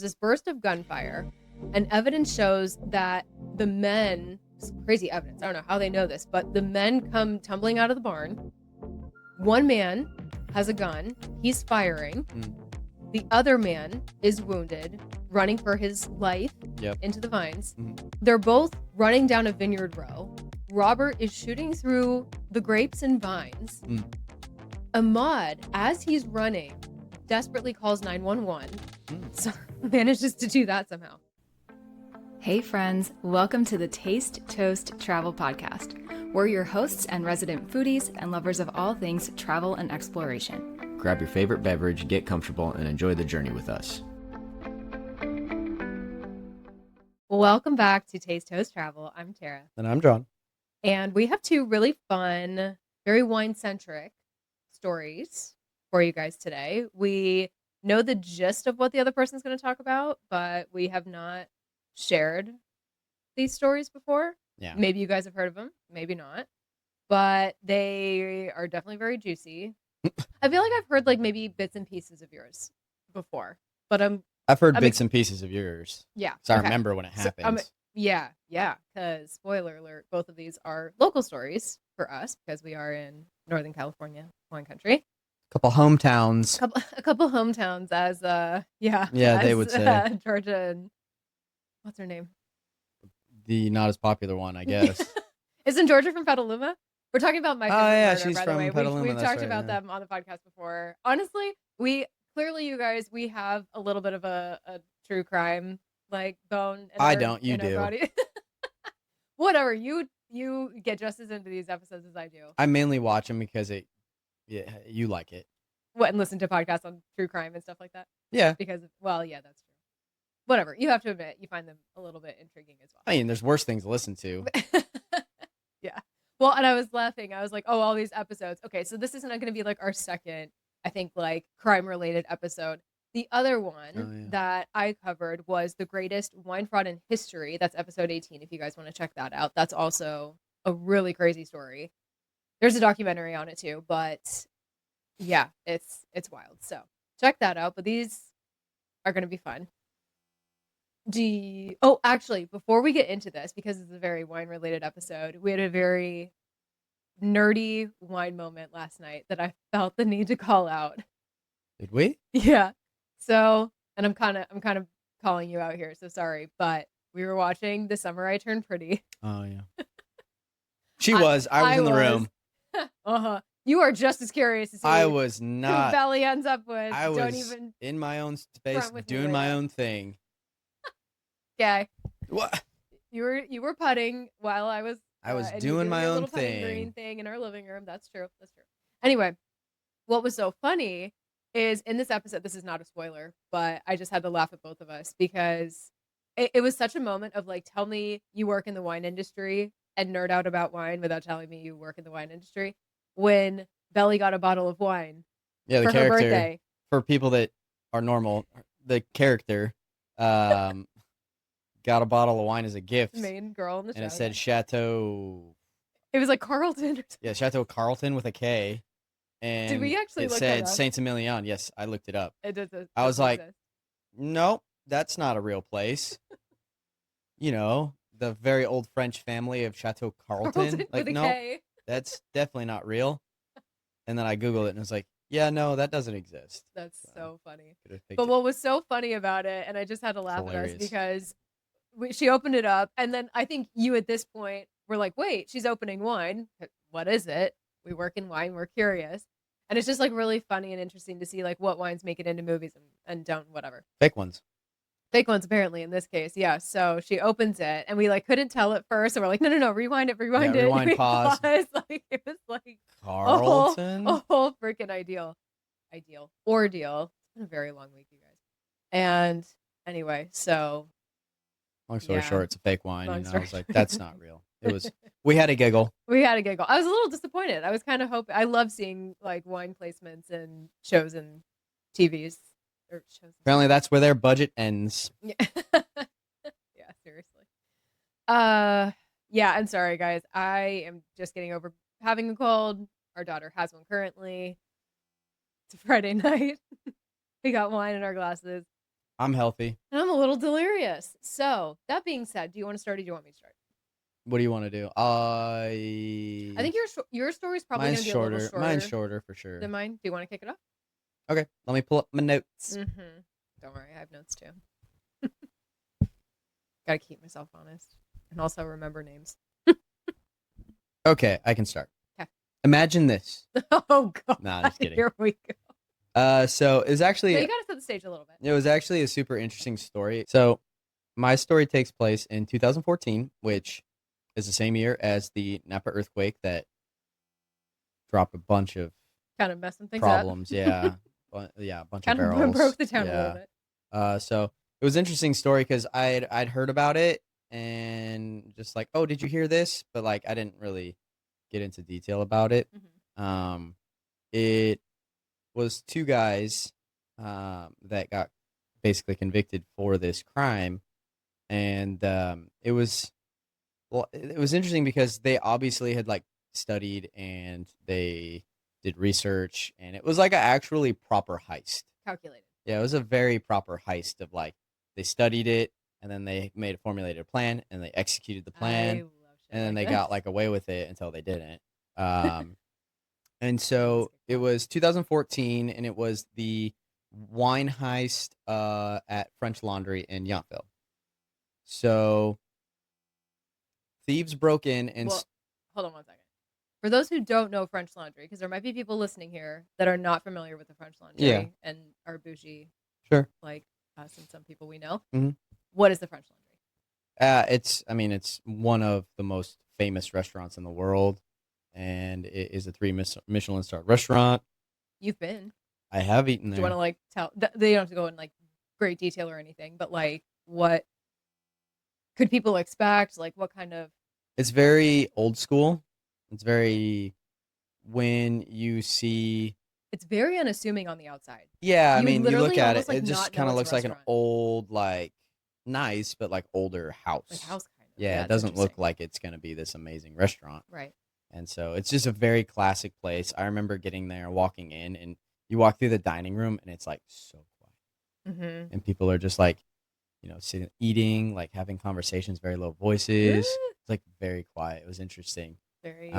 this burst of gunfire, and evidence shows that the men, crazy evidence, I don't know how they know this, but the men come tumbling out of the barn. One man has a gun. He's firing. The other man is wounded, running for his life into the vines. They're both running down a vineyard row. Robert is shooting through the grapes and vines. Emad, as he's running, desperately calls 911. So manages to do that somehow. Hey friends, welcome to the Taste Toast Travel Podcast. We're your hosts and resident foodies and lovers of all things travel and exploration. Grab your favorite beverage, get comfortable, and enjoy the journey with us. Welcome back to Taste Toast Travel. I'm Tara. And I'm John. And we have two really fun, very wine-centric stories for you guys today. We know the gist of what the other person's going to talk about, but we have not shared these stories before. Yeah. Maybe you guys have heard of them, maybe not. But they are definitely very juicy. I feel like I've heard like maybe bits and pieces of yours before, but I've heard bits and pieces of yours. Yeah. So I remember when it happened. Yeah. Because spoiler alert, both of these are local stories for us because we are in Northern California, wine country. Couple hometowns. A couple hometowns as they would say Georgia and what's her name? The not as popular one, I guess. Isn't Georgia from Petaluma? We're talking about my favorite murder, she's by from the way. Petaluma, We've talked right, about them on the podcast before. Honestly, we have a little bit of a true crime like bone. You do. Body. Whatever, you get just as into these episodes as I do. I mainly watch them because you like it. What, and listen to podcasts on true crime and stuff like that? Yeah. Because, that's true. Whatever, you have to admit, you find them a little bit intriguing as well. I mean, there's worse things to listen to. Yeah. Well, and I was laughing. I was like, oh, all these episodes. Okay, so this isn't going to be like our second, I think, like crime-related episode. The other one that I covered was the greatest wine fraud in history. That's episode 18, if you guys want to check that out. That's also a really crazy story. There's a documentary on it too, but yeah, it's wild. So check that out. But these are going to be fun. Actually, before we get into this, because it's a very wine-related episode, we had a very nerdy wine moment last night that I felt the need to call out. Did we? Yeah. So, and I'm kind of calling you out here, so sorry, but we were watching The Summer I Turned Pretty. Oh yeah. I was in the room. You are just as curious as I was not. Who Belly ends up with. I was in my own space doing my own thing. Okay. What? You were putting while I was doing my own green thing in our living room. That's true. Anyway, what was so funny is in this episode, this is not a spoiler, but I just had to laugh at both of us because it was such a moment of like, tell me you work in the wine industry and nerd out about wine without telling me you work in the wine industry. When Belly got a bottle of wine for her birthday. For people that are normal, the character got a bottle of wine as a gift. The main girl in the show. And it said Chateau. It was like Carlton. Yeah, Chateau Carlton with a K. And did we actually look said that up? Saint-Emilion. Yes, I looked it up. It does. I was like, nope, that's not a real place. You know, the very old French family of Chateau Carlton. Like, no, K. That's definitely not real. And then I Googled it and it was like, yeah, no, that doesn't exist. That's so funny. But what was so funny about it, and I just had to laugh at us because she opened it up, and then I think you at this point were like, wait, she's opening wine. What is it? We work in wine. We're curious. And it's just like really funny and interesting to see like what wines make it into movies and don't, whatever. Fake ones apparently in this case. Yeah. So she opens it and we like couldn't tell at first. And we're like, no, rewind it. Rewind, pause. Like it was like Carlton. a whole freaking ordeal. It's been a very long week, you guys. And anyway, so long story short, it's a fake wine. And I was like, that's not real. It was, we had a giggle. I was a little disappointed. I was kind of hoping, I love seeing like wine placements and shows and TVs. Apparently that's where their budget ends. Yeah. Yeah, seriously. I'm sorry guys. I am just getting over having a cold. Our daughter has one currently. It's a Friday night. We got wine in our glasses. I'm healthy. And I'm a little delirious. So, that being said, do you want to start or do you want me to start? What do you want to do? I think your story is probably going Mine's to be a little shorter. shorter Mine's shorter for sure. than mine. Do you want to kick it off? Okay, let me pull up my notes. Mm-hmm. Don't worry, I have notes too. Got to keep myself honest and also remember names. Okay, I can start. Okay. Imagine this. Oh god. Nah, just kidding. Here we go. So it's actually No, you got to set the stage a little bit. it was actually a super interesting story. So my story takes place in 2014, which is the same year as the Napa earthquake that dropped a bunch of Kind of messing things problems. up. Yeah, yeah, a bunch Kind of of barrels. broke the town a Yeah. little bit. So it was an interesting story because I'd heard about it and just like, oh, did you hear this? But like, I didn't really get into detail about it. Mm-hmm. It was two guys that got basically convicted for this crime, and it was interesting because they obviously had like studied and they did research, and it was like a actually proper heist. Calculated. Yeah, it was a very proper heist of like they studied it and then they made a formulated plan and they executed the plan I love shit and then they like got this. like away with it until they didn't. And so it was 2014 and it was the wine heist at French Laundry in Yountville. So thieves broke in and Well, hold on one second. For those who don't know French Laundry, because there might be people listening here that are not familiar with the French Laundry Yeah. and are bougie, sure. like us and some people we know. Mhm. What is the French Laundry? It's one of the most famous restaurants in the world, and it is a 3 Michelin star restaurant. You've been. I have eaten Do there. you want to like tell? They don't have to go in like great detail or anything, but like what could people expect? Like what kind of? It's very old school. It's very when you see. It's very unassuming on the outside. Yeah, I You mean, you look literally at almost, it, like, it not just know kind of it's a looks like an restaurant. old, like nice but like older house. Like house kind of. Yeah, it it's doesn't look interesting. like it's gonna be this amazing restaurant. Right. And so it's just a very classic place. I remember getting there, walking in, and you walk through the dining room, and it's like so quiet, Mm-hmm. and people are just like, sitting, eating, like having conversations, very low voices. It's like very quiet. It was interesting. Very.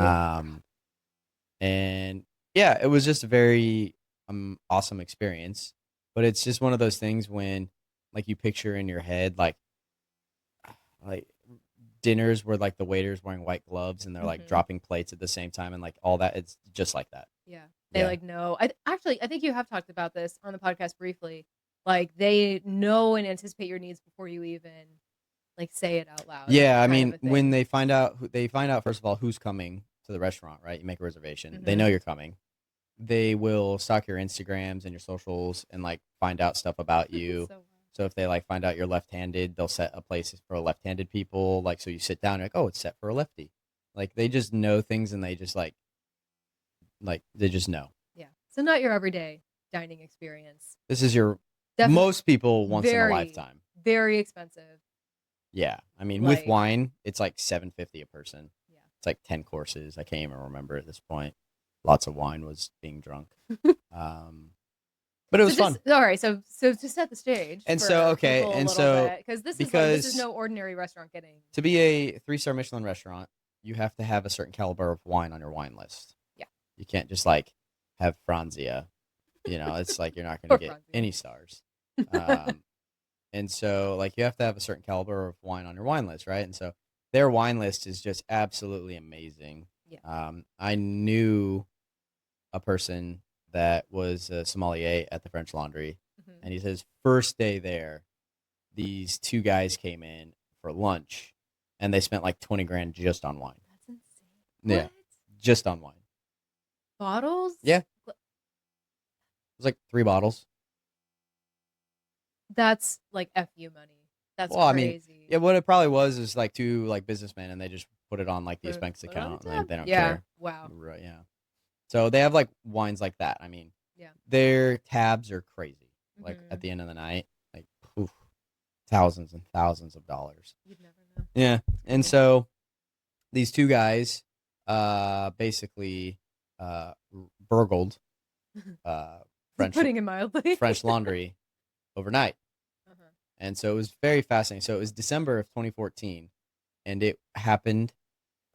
And yeah, it was just a very awesome experience. But it's just one of those things when like you picture in your head like dinners where like the waiter's wearing white gloves and they're like Mhm. dropping plates at the same time and like all that. It's just like that. Yeah. They Yeah. like know. I think you have talked about this on the podcast briefly. Like they know and anticipate your needs before you even like say it out loud. Yeah, I kind mean, of a when thing. they find out first of all who's coming to the restaurant, right? You make a reservation. They Mhm. know you're coming. They will stalk your Instagrams and your socials and like find out stuff about you. So, So if they like find out you're left-handed, they'll set a place for left-handed people. Like so you sit down, you're like, oh, it's set for a lefty. Like they just know things and they just like they just know. yeah. So not your everyday dining experience. This is your Definitely most people once in a very, lifetime. very expensive. Yeah. I mean, with Like- wine, it's like $7.50 a person. Yeah. It's like 10 courses. I can't even remember at this point. Lots of wine was being drunk. But it was fun. All right. So to set the stage. And for so, okay, people a and little so, bit, because this because- is no ordinary restaurant getting. To be a 3-star Michelin restaurant, you have to have a certain caliber of wine on your wine list. Yeah. You can't just like have Franzia. It's like you're not going to Or get Franzia. any stars. And so like you have to have a certain caliber of wine on your wine list, right? And so their wine list is just absolutely amazing. Yeah. I knew a person that was a sommelier at the French Laundry, Mhm. and he says first day there, these two guys came in for lunch, and they spent like 20 grand just on wine. That's insane. Yeah. What? Just on wine. Bottles? Yeah. It was like 3 bottles. That's like FU money. That's Well, I mean, crazy. Yeah, what it probably was is like 2 like businessmen, and they just put it on like the Put expense it on account, the and tab. they don't Yeah. care. Wow. Right, yeah. So they have like wines like that. I mean, Yeah. their tabs are crazy. Like Mhm. at the end of the night, like poof, thousands and thousands of dollars. You'd never know. Yeah. And so these two guys basically burgled French Putting it mildly. French Laundry overnight. Uh-huh. And so it was very fascinating. So it was December of 2014, and it happened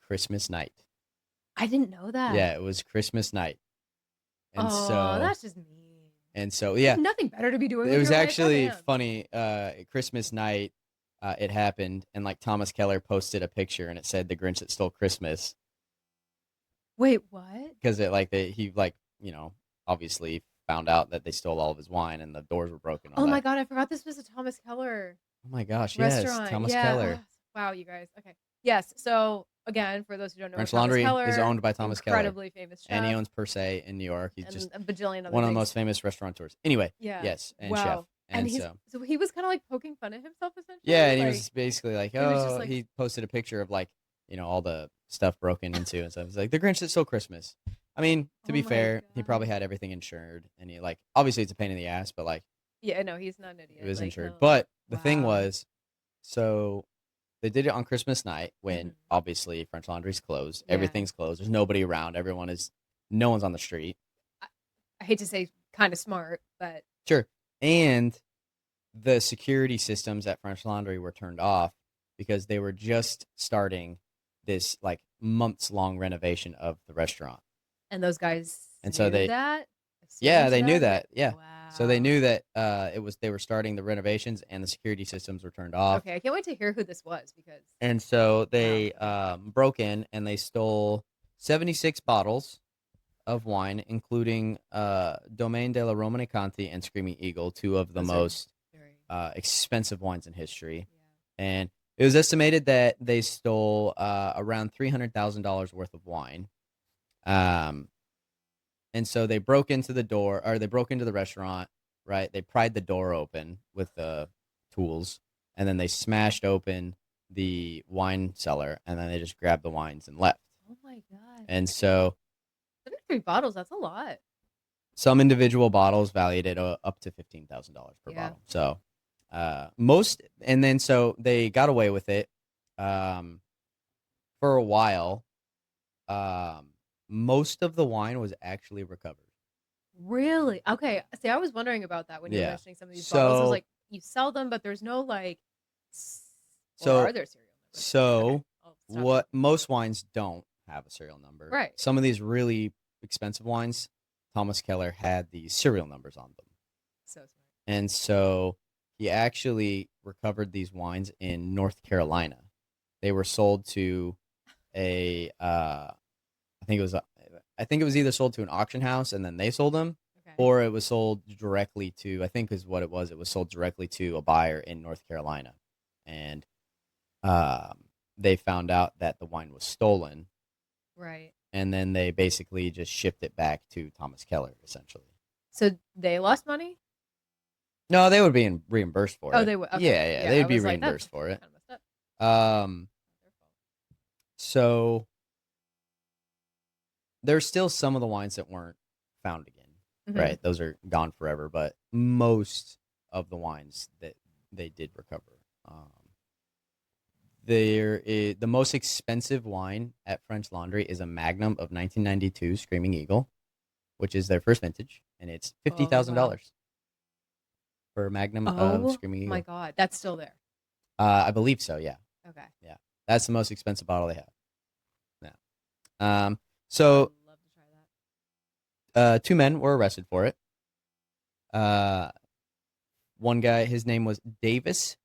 Christmas night. I didn't know that. Yeah, it was Christmas night. And that's just mean. And so, You yeah. have nothing better to be doing. It was actually goddamn. funny. Christmas night, it happened, and like Thomas Keller posted a picture, and it said "The Grinch That Stole Christmas." Wait, what? Because he obviously found out that they stole all of his wine, and the doors were broken. Oh my god, I forgot this was a Thomas Keller. Oh my gosh, restaurant. Yes, Thomas Keller. Wow, you guys. Okay. Yes. So again, for those who don't know, French Thomas Laundry Keller, is owned by Thomas Keller. Incredibly famous chef. And he owns Per Se in New York. He's and just a bajillion other one of the things. most famous restaurateurs. Anyway, Yeah. yes, and wow. chef. And so he was kind of like poking fun at himself essentially. Yeah, and he was basically like, was he posted a picture of like, all the stuff broken into and stuff. It was like, the Grinch That Stole Christmas. I mean, to be fair, he probably had everything insured, and he obviously it's a pain in the ass, but yeah, no, he's not an idiot. It was insured. No. But the thing was, so they did it on Christmas night when obviously French Laundry's closed. Yeah. Everything's closed. There's nobody around. No one's on the street. I hate to say kind of smart, but sure. And the security systems at French Laundry were turned off because they were just starting this months-long renovation of the restaurant. And those guys and so they that? Yeah, they knew that. Yeah. Wow. So they knew that they were starting the renovations and the security systems were turned off. Okay, I can't wait to hear who this was because. And so they broke in and they stole 76 bottles of wine, including Domaine de la Romanée-Conti and Screaming Eagle, two of the most expensive wines in history. Yeah. And it was estimated that they stole around $300,000 worth of wine. And so they broke into the restaurant, right? They pried the door open with the tools, and then they smashed open the wine cellar, and then they just grabbed the wines and left. Oh my god! And so 73 bottles, that's a lot. Some individual bottles valued at up to $15,000 per bottle. So so they got away with it for a while. Most of the wine was actually recovered. Really? Okay. See, I was wondering about that when you were mentioning some of these bottles. I was like, you sell them, but there's no are there serial numbers? So what most wines don't have a serial number. Right. Some of these really expensive wines, Thomas Keller had these serial numbers on them. So smart. And so he actually recovered these wines in North Carolina. They were sold to a I think it was either sold to an auction house and then they sold them, or it was sold directly to, I think is what it was. It was sold directly to a buyer in North Carolina. And they found out that the wine was stolen. Right. And then they basically just shipped it back to Thomas Keller, essentially. So they lost money? No, they would be reimbursed for it. Oh, they would? Okay. Yeah, they'd be reimbursed for it. Kind of So there's still some of the wines that weren't found again, right? Those are gone forever, but most of the wines that they did recover. The most expensive wine at French Laundry is a Magnum of 1992 Screaming Eagle, which is their first vintage, and it's $50,000 for a Magnum of Screaming Eagle. Oh my god, that's still there. I believe so. Yeah. Okay. Yeah, that's the most expensive bottle they have. Yeah. So. I'd love to try that. Two men were arrested for it. One guy, his name was Davis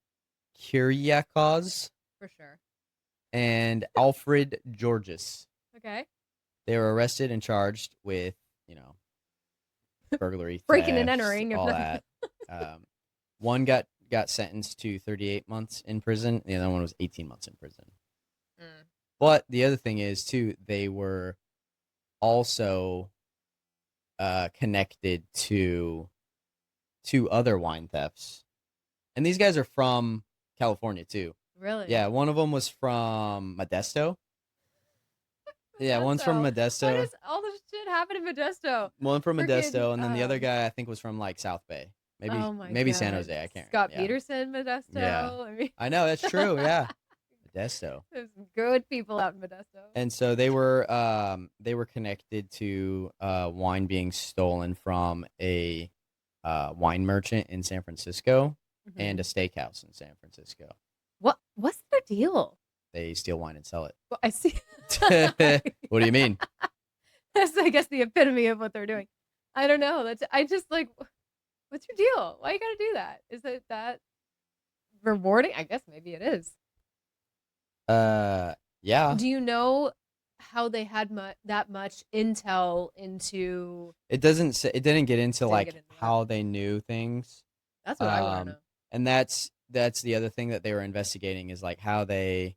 Kyriakos. For sure. And Alfred Georges. Okay. They were arrested and charged with, burglary, breaking and thefts, entering, all that. One got sentenced to 38 months in prison. The other one was 18 months in prison. But the other thing is, too, they were also connected to two other wine thefts. And these guys are from California, too. Really? Yeah, one of them was from Modesto. Yeah, one's from Modesto. Why does all this shit happen in Modesto? One from Modesto, and then the other guy I think was from South Bay. Maybe San Jose. I can't. Scott Peterson, Modesto. Yeah. I know that's true. Yeah, Modesto. There's good people out in Modesto. And so they were connected to wine being stolen from a wine merchant in San Francisco. and a steakhouse in San Francisco. What's their deal? They steal wine and sell it. Well, I see. What do you mean? That's, I guess, the epitome of what they're doing. I don't know. I just like, what's your deal? Why you gotta do that? Is it that rewarding? I guess maybe it is. Yeah. Do you know how they had that much intel into? It doesn't say. It didn't get into Didn't like get into that. how they knew things. That's what I want to know. And that's the other thing that they were investigating is like how they,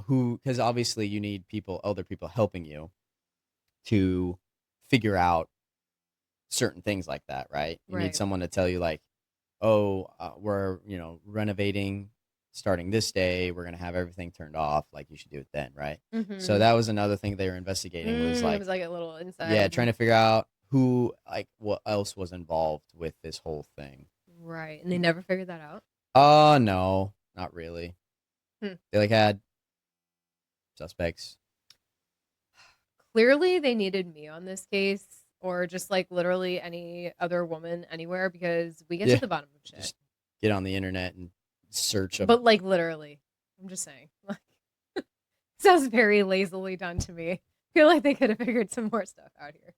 who, because obviously you need other people helping you to figure out certain things like that, right? You need Right. someone to tell you like, oh, we're, renovating starting this day. We're going to have everything turned off. Like you should do it then, right? So that was another thing they were investigating was it like, was like a little inside. yeah, trying to figure out who, like what else was involved with this whole thing. Right, and they never figured that out. Oh, no, not really. Hmm. They like had suspects. Clearly, they needed me on this case, or just like literally any other woman anywhere, because we get Yeah. to the bottom of shit. Just get on the internet and search. But like literally, I'm just saying. Like, sounds very lazily done to me. I feel like they could have figured some more stuff out here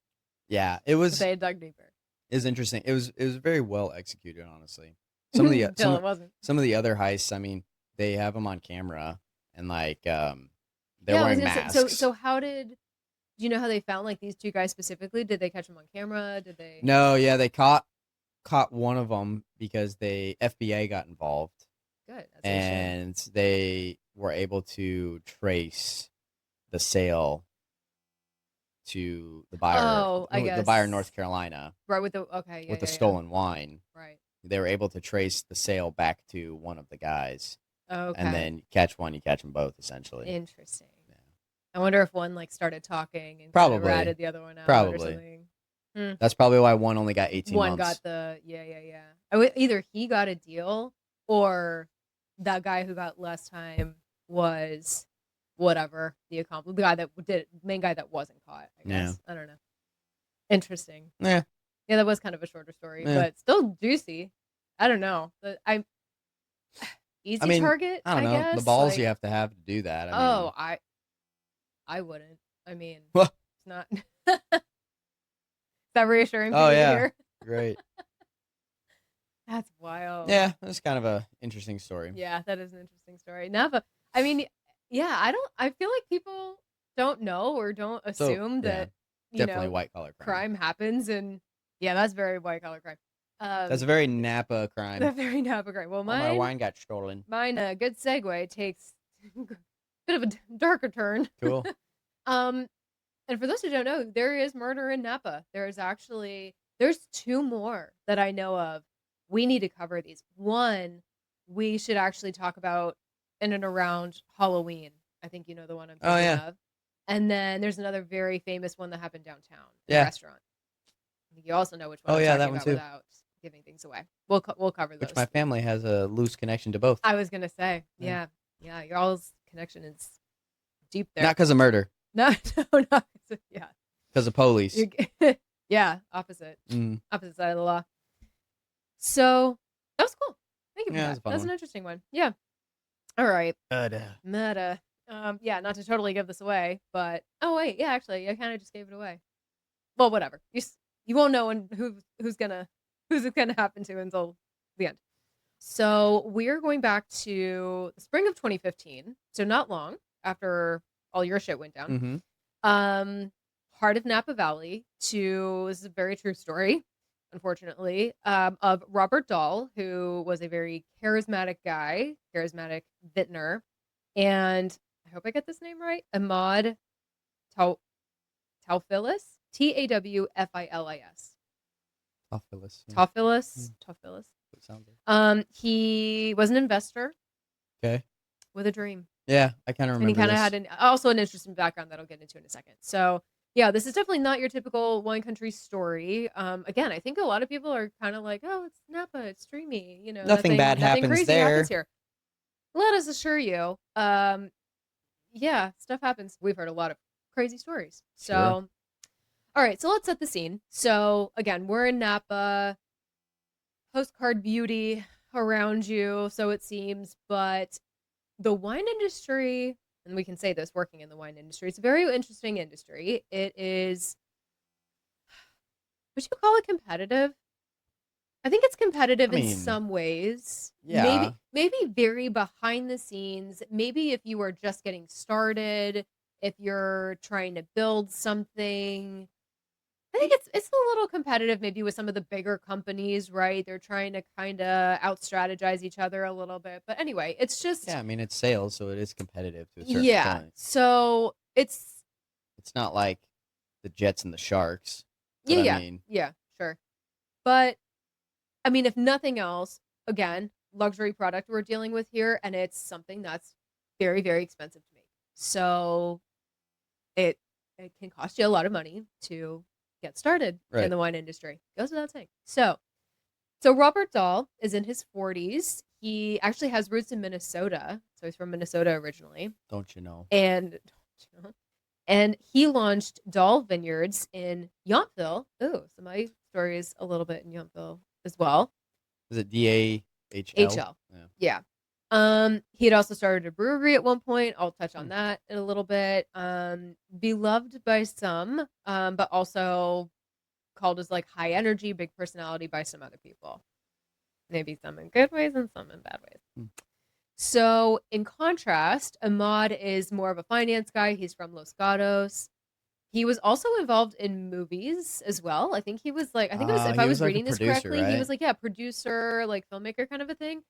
Yeah, it if was they had dug deeper. interesting. It was very well executed, honestly. Some of the Until it wasn't. some of the other heists, I mean, they have them on camera and like they're Yeah, I was wearing gonna say, masks. so how did? Do you know how they found like these two guys specifically? Did they catch them on camera? Did they? No, yeah, they caught one of them because the FBI got involved. Good. That's what they should. And they were able to trace the sale to the buyer. Oh, I the buyer in guess. North Carolina Right with the okay, yeah, with the yeah, yeah. stolen wine. Right. They were able to trace the sale back to one of the guys, Okay. and then catch one, you catch them both, essentially. Interesting. Yeah. I wonder if one like started talking and Probably. kind of ratted the other one out or Probably. something. That's probably why one only got 18 One months. got the yeah. Either he got a deal or that guy who got less time was whatever the accomplice, the guy that main guy that wasn't caught. I guess I don't know. Interesting. Yeah. Yeah, that was kind of a shorter story, Yeah. but still juicy. I don't know. Easy target. I don't know. guess. The balls like, you have to do that. I wouldn't. I mean, What? it's not. Is that reassuring for Oh, you to yeah. hear? Great. That's wild. Yeah, that's kind of a interesting story. Yeah, that is an interesting story. Napa. I mean, yeah, I feel like people don't know or don't assume that Definitely white collar crime happens, and yeah, that's very white collar crime. That's a very Napa crime. That's very Napa crime. Well, My mine, wine got stolen. good segue takes a bit of a darker turn. Cool. And for those who don't know, there is murder in Napa. There's two more that I know of. We need to cover these. One, we should actually talk about in and around Halloween. I think you know the one I'm thinking of. And then there's another very famous one that happened downtown in a restaurant. I think you also know which one I'm talking that one about too. Without giving things away. We'll cover those. Which my family has a loose connection to both. I was gonna say, Yeah. yeah, your all's connection is deep there. Not because of murder. No, yeah. Because of police. Yeah, opposite. Mm. Opposite side of the law. So that was cool. Thank you for Yeah, that. it was a fun That's an one. interesting one. Yeah. All right. Murder. Meta. Yeah, not to totally give this away, but oh wait, yeah, actually, I kind of just gave it away. Well, whatever. You won't know who's it gonna happen to until the end. So we're going back to the spring of 2015. So not long after all your shit went down. Mm-hmm. Heart of Napa Valley this is a very true story, unfortunately, of Robert Dahl, who was a very charismatic vintner, and I hope I get this name right, Emad Tawfilis, Tawfilis. Tawfilis. Yeah. Tawfilis. It sounds like. He was an investor Okay. with a dream. Yeah, I kind of remember. And he kind of this. had also an interesting background that I'll get into in a second. So yeah, this is definitely not your typical wine country story. Again, I think a lot of people are kind of like, oh, it's Napa, it's dreamy, Nothing bad happens crazy there. happens here. Let us assure you, yeah, stuff happens. We've heard a lot of crazy stories. So, Sure. All right, so let's set the scene. So again, we're in Napa, postcard beauty, around you, so it seems, but the wine industry, and we can say this working in the wine industry, it's a very interesting industry. It is, would you call it competitive? I think it's competitive I in mean, some ways. yeah. Maybe very behind the scenes. Maybe if you are just getting started, if you're trying to build something. I think it's a little competitive maybe with some of the bigger companies, right? They're trying to kind of out-strategize each other a little bit. But anyway, it's just Yeah, I mean, it's sales, so it is competitive to a certain yeah. point. So it's It's not like the Jets and the Sharks, but yeah, I yeah. mean, Yeah, sure. But I mean, if nothing else, again, luxury product we're dealing with here, and it's something that's very, very expensive to make. So it it can cost you a lot of money to get started in right. the wine industry. Goes without saying. So Robert Dahl is in his 40s. He actually has roots in Minnesota. So he's from Minnesota originally. Don't you know? And and he launched Dahl Vineyards in Yountville. Oh, so my story is a little bit in Yountville as well. Is it DAHL? HL. Yeah. He had also started a brewery at one point. I'll touch on Hmm. that in a little bit. Beloved by some, but also called as like high energy, big personality by some other people. Maybe some in good ways and some in bad ways. Hmm. So, in contrast, Emad is more of a finance guy. He's from Los Gatos. He was also involved in movies as well. I think he was like, I think it was, if He I was was like a reading this producer, correctly, he right? was like, yeah, producer, like filmmaker kind of a thing.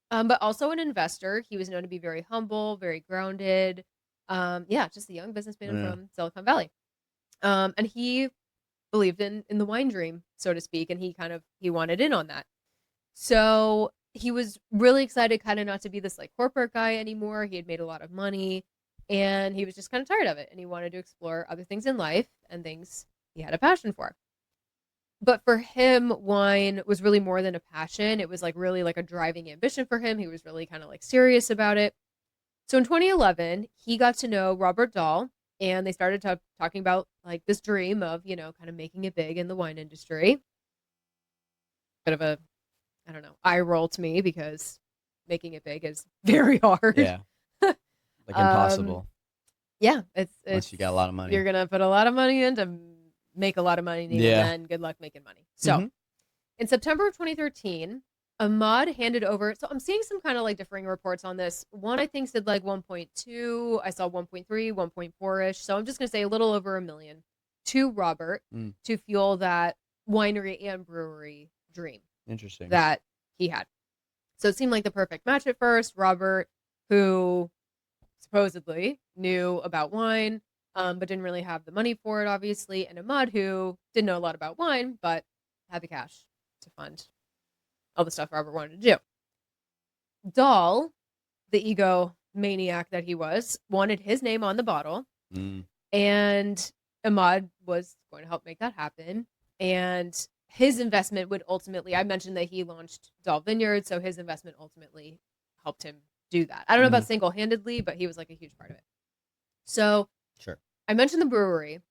But also an investor. He was known to be very humble, very grounded. Yeah, just a young businessman Yeah. from Silicon Valley. And he believed in the wine dream, so to speak, and he wanted in on that. So he was really excited kind of not to be this like corporate guy anymore. He had made a lot of money and he was just kind of tired of it and he wanted to explore other things in life and things he had a passion for. But for him, wine was really more than a passion. It was like really like a driving ambition for him. He was really kind of like serious about it. So in 2011, he got to know Robert Dahl and they started talking about like this dream of, kind of making it big in the wine industry. Bit of a, I don't know, eye roll to me because making it big is very hard. Yeah. Like impossible. Yeah, Unless you got a lot of money. You're gonna put a lot of money in to make a lot of money, and then good luck making money. So, in September of 2013, Emad handed over. So I'm seeing some kind of like differing reports on this. One I think said like 1.2. I saw 1.3, 1.4 ish. So I'm just gonna say a little over $1 million to Robert to fuel that winery and brewery dream. Interesting. That he had. So it seemed like the perfect match at first. Robert, who supposedly knew about wine, but didn't really have the money for it, obviously, and Emad, who didn't know a lot about wine, but had the cash to fund all the stuff Robert wanted to do. Dahl, the ego maniac that he was, wanted his name on the bottle, and Emad was going to help make that happen. And his investment would ultimately, I mentioned that he launched Dahl Vineyard, so his investment ultimately helped him do that. I don't know about single-handedly, but he was like a huge part of it. So sure. I mentioned the brewery.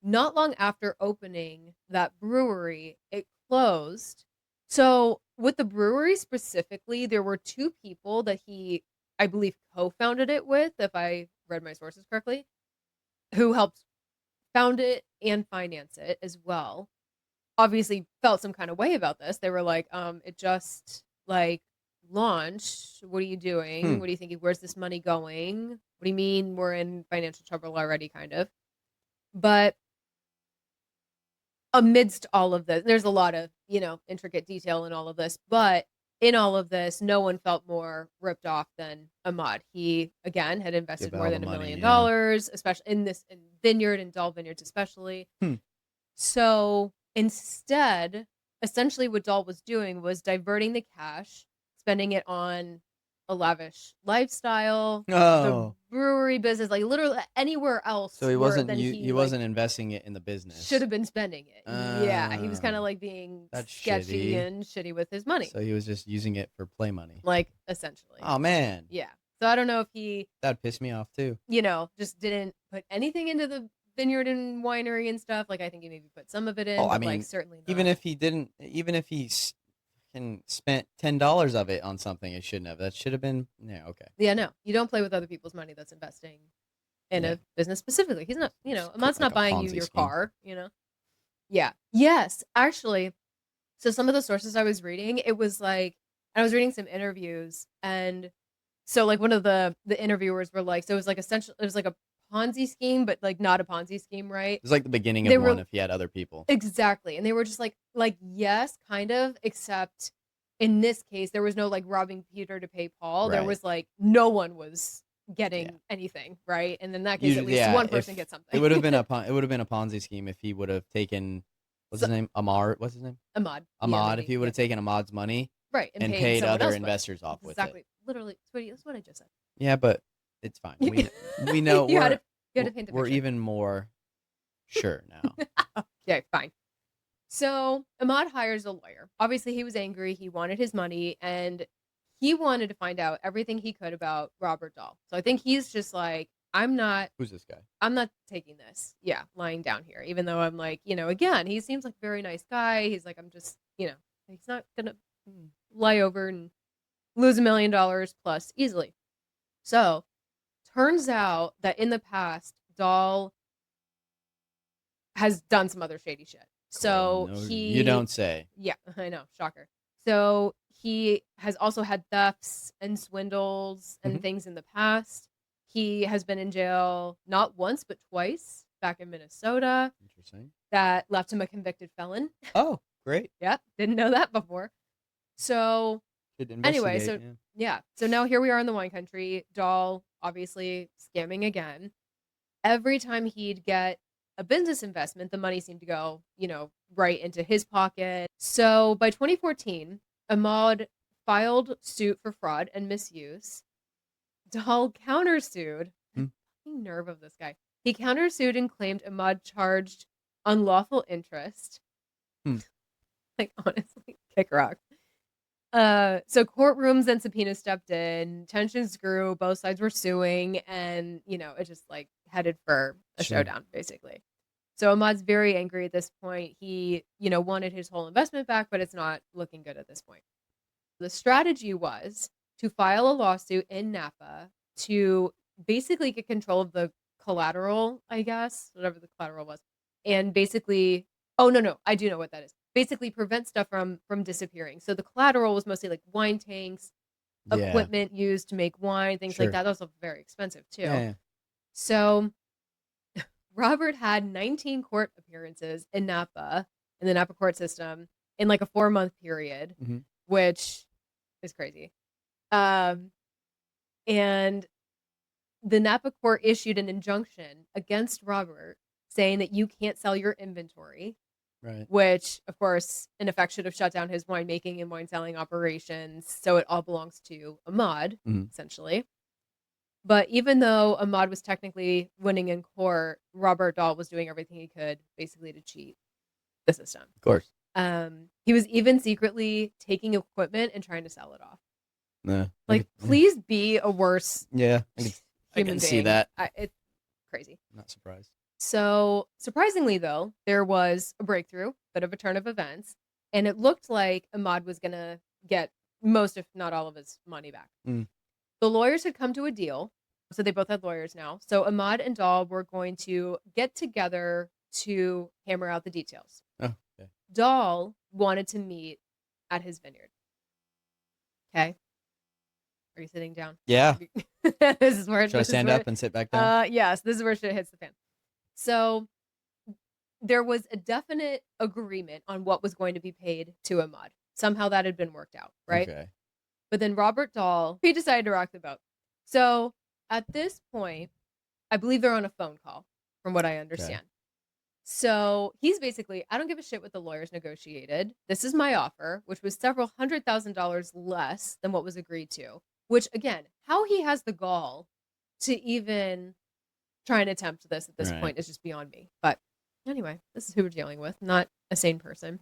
Not long after opening that brewery, it closed. So with the brewery specifically, there were two people that he, I believe, co-founded it with, if I read my sources correctly, who helped found it and finance it as well. Obviously felt some kind of way about this. They were like, it just like launched. What are you doing? What do you think? Where's this money going? What do you mean we're in financial trouble already, kind of? But amidst all of this, there's a lot of, intricate detail in all of this, but in all of this, no one felt more ripped off than Emad. He, again, had invested more than $1 million, especially in Vineyard and Dahl Vineyards especially. So instead, essentially what Dahl was doing was diverting the cash, spending it on a lavish lifestyle, the brewery business, like literally anywhere else. So he wasn't investing it in the business. Should have been spending it. Yeah, he was kind of like being sketchy and shitty with his money. So he was just using it for play money. Like essentially. Oh man. Yeah. So I don't know if he that'd piss me off too. Just didn't put anything into the vineyard and winery and stuff. Like I think he maybe put some of it in. Oh, I but mean, like certainly not. even if he fucking spent $10 of it on something it shouldn't have. That should have been okay. Yeah, no, you don't play with other people's money that's investing in a business specifically. He's not, Ahmad's not buying you your car, Yeah. Yes, actually. So some of the sources I was reading, it was like, I was reading some interviews, and so like one of the interviewers were like, so it was like essentially, it was like a Ponzi scheme, but like not a Ponzi scheme, right? It was like the beginning of one if he had other people. Exactly. And they were just like, yes, kind of, except in this case, there was no like robbing Peter to pay Paul. There was like, no one was getting anything, right? And in that case, at least one person gets something. It would have been a Ponzi scheme if he would have taken, what's his name? What's his name? Ahmad. Ahmad, if he would have taken Ahmad's money. Right. And paid other investors off with it. Exactly. Literally, sweetie, that's what I just said. Yeah, but it's fine. We know you had to paint the picture. We're even more sure now. Okay, fine. So Emad hires a lawyer. Obviously, he was angry. He wanted his money, and he wanted to find out everything he could about Robert Dahl. So I think he's just like, who's this guy? I'm not taking this. Yeah, lying down here. Even though I'm like, again, he seems like a very nice guy. He's like, I'm just, he's not going to lie over and lose $1 million plus easily. So turns out that in the past, Dahl has done some other shady shit. So you don't say. Yeah, I know. Shocker. So he has also had thefts and swindles and things in the past. He has been in jail not once, but twice back in Minnesota. Interesting. That left him a convicted felon. Oh, great. Yeah, didn't know that before. So anyway, so now here we are in the wine country. Dahl obviously scamming again. Every time he'd get a business investment, the money seemed to go, right into his pocket. So by 2014, Emad filed suit for fraud and misuse. Dahl countersued. Fucking nerve of this guy. He countersued and claimed Emad charged unlawful interest. Like, honestly, kick rocks. So courtrooms and subpoenas stepped in, tensions grew, both sides were suing, and it just like headed for a showdown basically. So Ahmad's very angry at this point. He wanted his whole investment back, but it's not looking good at this point. The strategy was to file a lawsuit in Napa to basically get control of the collateral, I guess, whatever the collateral was, and basically, I do know what that is. Basically prevent stuff from disappearing. So the collateral was mostly like wine tanks, equipment used to make wine, things like that. That was very expensive too. Yeah. So Robert had 19 court appearances in Napa, in the Napa court system, in like a 4-month period, which is crazy. And the Napa court issued an injunction against Robert saying that you can't sell your inventory. Right. Which, of course, in effect should have shut down his winemaking and wine selling operations. So it all belongs to Emad, essentially. But even though Emad was technically winning in court, Robert Dahl was doing everything he could, basically, to cheat the system. Of course. He was even secretly taking equipment and trying to sell it off. Nah, please be a worse human I can being. see that. It's crazy. Not surprised. So, surprisingly, though, there was a breakthrough, bit of a turn of events, and it looked like Emad was going to get most, if not all, of his money back. The lawyers had come to a deal, so they both had lawyers now. So, Emad and Dahl were going to get together to hammer out the details. Oh, okay. Dahl wanted to meet at his vineyard. Okay. Are you sitting down? Yeah. This is where. Should I stand up and sit back down? Yes, this is where shit hits the fan. So there was a definite agreement on what was going to be paid to Emad. Somehow that had been worked out, right? Okay. But then Robert Dahl, he decided to rock the boat. So at this point, I believe they're on a phone call, from what I understand. Okay. So he's basically, I don't give a shit what the lawyers negotiated. This is my offer, which was several $100,000 less than what was agreed to. Which, again, how he has the gall to even try and attempt this at this point is just beyond me. But anyway, this is who we're dealing with, not a sane person.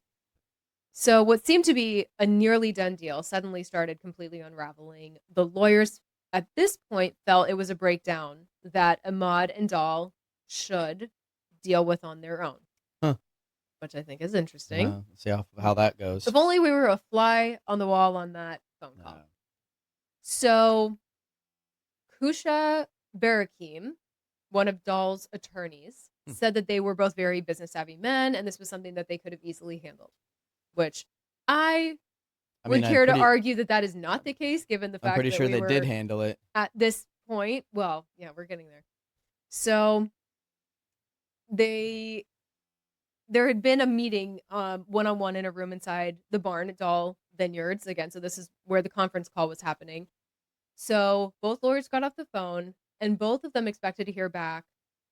So what seemed to be a nearly done deal suddenly started completely unraveling. The lawyers at this point felt it was a breakdown that Emad and Dahl should deal with on their own. Huh. which I think is interesting. See how that goes. If only we were a fly on the wall on that phone call. No. So, Kusha Barakim, one of Dahl's attorneys, said that they were both very business savvy men, and this was something that they could have easily handled. Which I would care to argue that is not the case, given the fact that I'm pretty sure they did handle it at this point. Well, yeah, we're getting there. So there had been a meeting one-on-one in a room inside the barn at Dahl Vineyards again. So this is where the conference call was happening. So both lawyers got off the phone, and both of them expected to hear back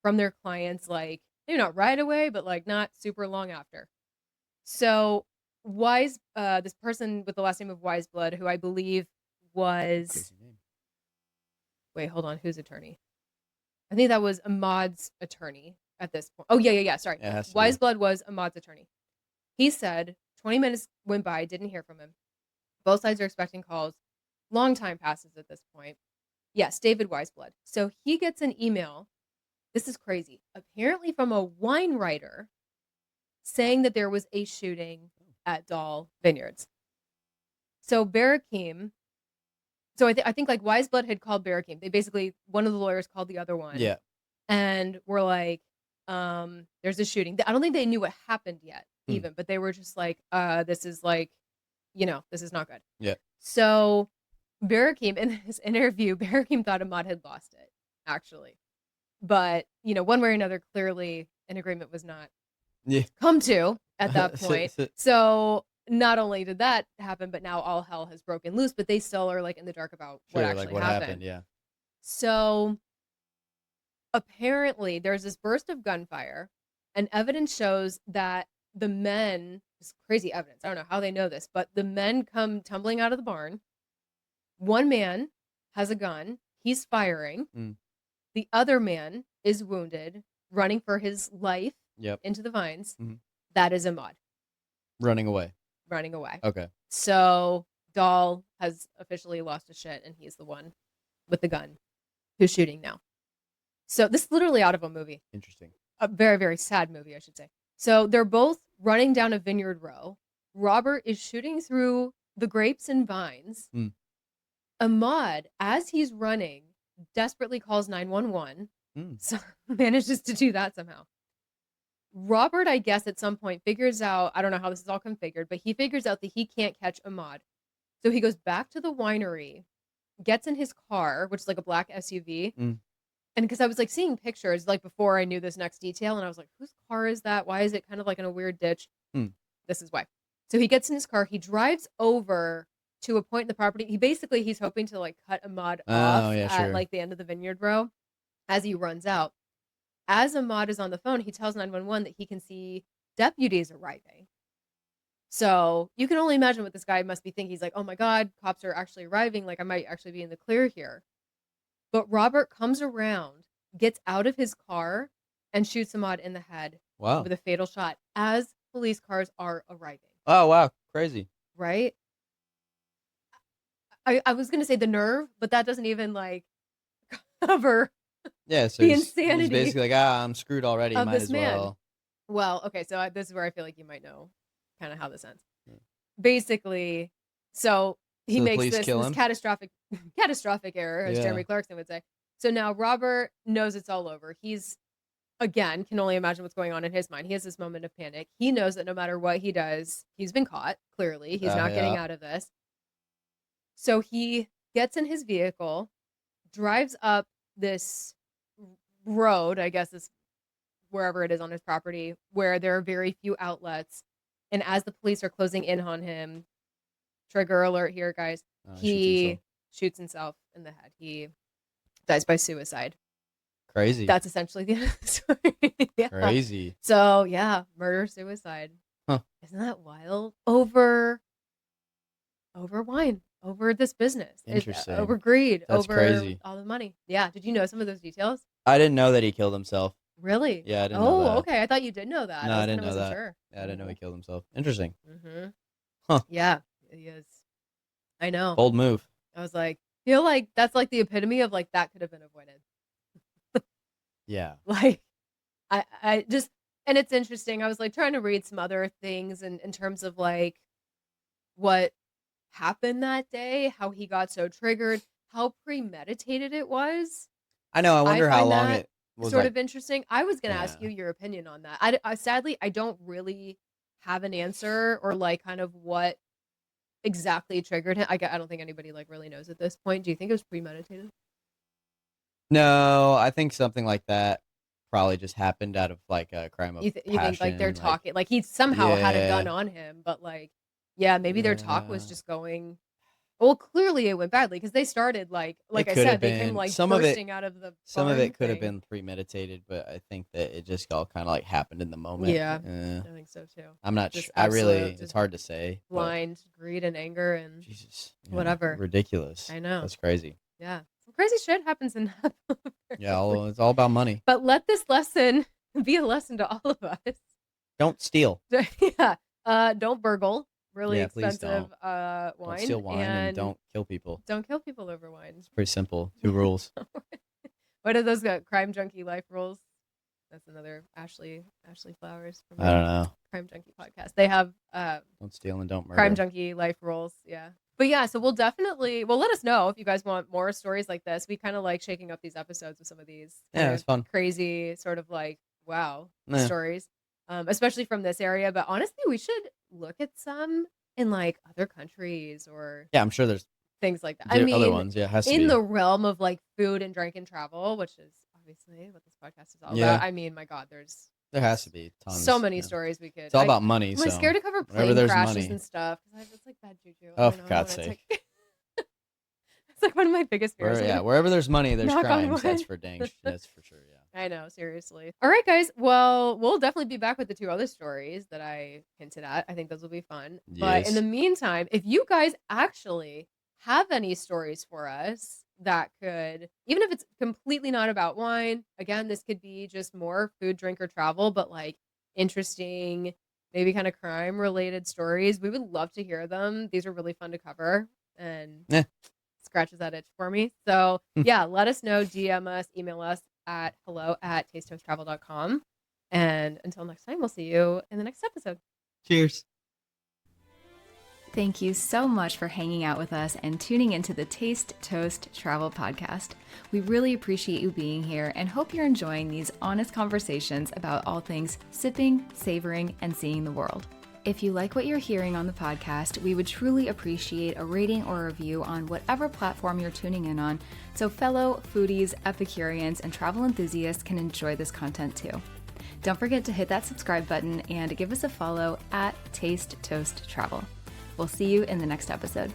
from their clients, like maybe not right away, but like not super long after. So this person with the last name of Wiseblood, who I believe was, wait, hold on, whose attorney? I think that was Emad's attorney at this point. Oh yeah. Sorry, Wiseblood was Emad's attorney. He said 20 minutes went by, didn't hear from him. Both sides are expecting calls. Long time passes at this point. Yes, David Wiseblood. So he gets an email. This is crazy. Apparently from a wine writer saying that there was a shooting at Dahl Vineyards. So Barakim, I think like Wiseblood had called Barakim. They basically, one of the lawyers called the other one. Yeah. And were like, there's a shooting. I don't think they knew what happened yet, even, but they were just like, this is like, this is not good. Yeah. So Barakim, in his interview, Barakim thought Emad had lost it, actually. But, one way or another, clearly an agreement was not come to at that point. So not only did that happen, but now all hell has broken loose, but they still are like in the dark about what actually happened. Yeah. So apparently there's this burst of gunfire, and evidence shows that the men, this crazy evidence, I don't know how they know this, but the men come tumbling out of the barn. One man has a gun. He's firing. The other man is wounded, running for his life into the vines. That is Emad. Running away. Okay. So Dahl has officially lost his shit, and he's the one with the gun who's shooting now. So this is literally out of a movie. Interesting. A very, very sad movie, I should say. So they're both running down a vineyard row. Robert is shooting through the grapes and vines. Emad, as he's running, desperately calls 911. So manages to do that somehow. Robert, I guess, at some point figures out, I don't know how this is all configured, but he figures out that he can't catch Emad. So he goes back to the winery, gets in his car, which is like a black SUV. And because I was like seeing pictures like before I knew this next detail, and I was like, whose car is that? Why is it kind of like in a weird ditch? This is why. So he gets in his car, he drives over to a point in the property. He's hoping to like cut Emad off at like the end of the vineyard row as he runs out. As Emad is on the phone, he tells 911 that he can see deputies arriving. So you can only imagine what this guy must be thinking. He's like, oh my God, cops are actually arriving. Like I might actually be in the clear here. But Robert comes around, gets out of his car, and shoots Emad in the head with a fatal shot as police cars are arriving. Oh, wow. Crazy. Right? I was going to say the nerve, but that doesn't even like cover so the he's insanity. He's basically like, I'm screwed already. Of Might this as man. well. Well, okay, so this is where I feel like you might know kind of how this ends. Basically, so he makes this catastrophic error, as Jeremy Clarkson would say. So now Robert knows it's all over. He's, again, can only imagine what's going on in his mind. He has this moment of panic. He knows that no matter what he does, he's been caught, clearly. He's not getting out of this. So he gets in his vehicle, drives up this road, I guess is wherever it is on his property, where there are very few outlets. And as the police are closing in on him, trigger alert here, guys, he shoots himself in the head. He dies by suicide. Crazy. That's essentially the end of the story. Crazy. So, murder, suicide. Isn't that wild? Over wine. Over this business. Interesting. Over greed. That's over crazy. All the money. Yeah. Did you know some of those details? I didn't know that he killed himself. Really? Yeah, I didn't know that. Okay. I thought you did know that. No, I didn't know that. Sure. Yeah, I didn't know he killed himself. Interesting. Yeah, he is. I know. Bold move. I was like, feel like that's like the epitome of like that could have been avoided. Yeah. Like, I just, And it's interesting. I was like trying to read some other things in terms of like what happened that day, how he got so triggered, how premeditated it was. I know. I wonder how find long that it was sort like. of interesting. I was going to ask Yeah. you your opinion on that. I sadly, I don't really have an answer or like kind of what exactly triggered him. I don't think anybody like really knows at this point. Do you think it was premeditated? No, I think something like that probably just happened out of like a crime of You think like they're passion. Like, talking, like he somehow had a gun yeah, on him, but like, yeah, maybe their talk was yeah. just going. Well, clearly it went badly because they started like It I could have said, they came been like some of it. bursting out of the Some of barn it could have thing. been premeditated, but I think that it just all kind of like happened in the moment. Yeah, I think so too. I'm not Just sure. I really, absolute, it's just hard to say. But blind greed and anger and Jesus, whatever. ridiculous. I know. That's crazy. Yeah, some crazy shit happens in Napa. Yeah, it's all about money. But let this lesson be a lesson to all of us. Don't steal. Yeah. Don't burgle. Really Yeah, please expensive don't. wine. Don't steal wine and don't kill people. Don't kill people over wine. It's pretty simple. 2 rules. What are those crime junkie life rules? That's another Ashley Flowers from I don't know. Crime Junkie podcast. They have Don't steal and don't murder. crime junkie life rules. Yeah. But yeah, so let us know if you guys want more stories like this. We kind of like shaking up these episodes with some of these Yeah, it's fun. crazy sort of like wow Yeah. stories, especially from this area. But honestly, we should look at some in like other countries or Yeah, I'm sure there's things like that. other ones. Yeah, it has to in be. the realm of like food and drink and travel, which is obviously what this podcast is all Yeah. about. I mean, my God, there has to be tons. so many yeah. stories we could. It's all about money. I'm So scared to cover wherever plane there's crashes money. and stuff because it's like bad juju. Oh, I for don't know, God's and sake. It's like one of my biggest fears. Wherever there's money, there's Knock on crimes. That's wood. That's for sure. Yeah. I know, seriously. All right, guys. Well, we'll definitely be back with the 2 other stories that I hinted at. I think those will be fun. But in Yes. the meantime, if you guys actually have any stories for us that could, even if it's completely not about wine, again, this could be just more food, drink, or travel, but like interesting, maybe kind of crime related stories. We would love to hear them. These are really fun to cover and scratches that itch for me. So yeah, let us know, DM us, email us at hello@tastetoasttravel.com. And until next time, we'll see you in the next episode. Cheers. Thank you so much for hanging out with us and tuning into the Taste Toast Travel podcast. We really appreciate you being here and hope you're enjoying these honest conversations about all things sipping, savoring, and seeing the world. If you like what you're hearing on the podcast, we would truly appreciate a rating or review on whatever platform you're tuning in on, so fellow foodies, Epicureans, and travel enthusiasts can enjoy this content too. Don't forget to hit that subscribe button and give us a follow at Taste Toast Travel. We'll see you in the next episode.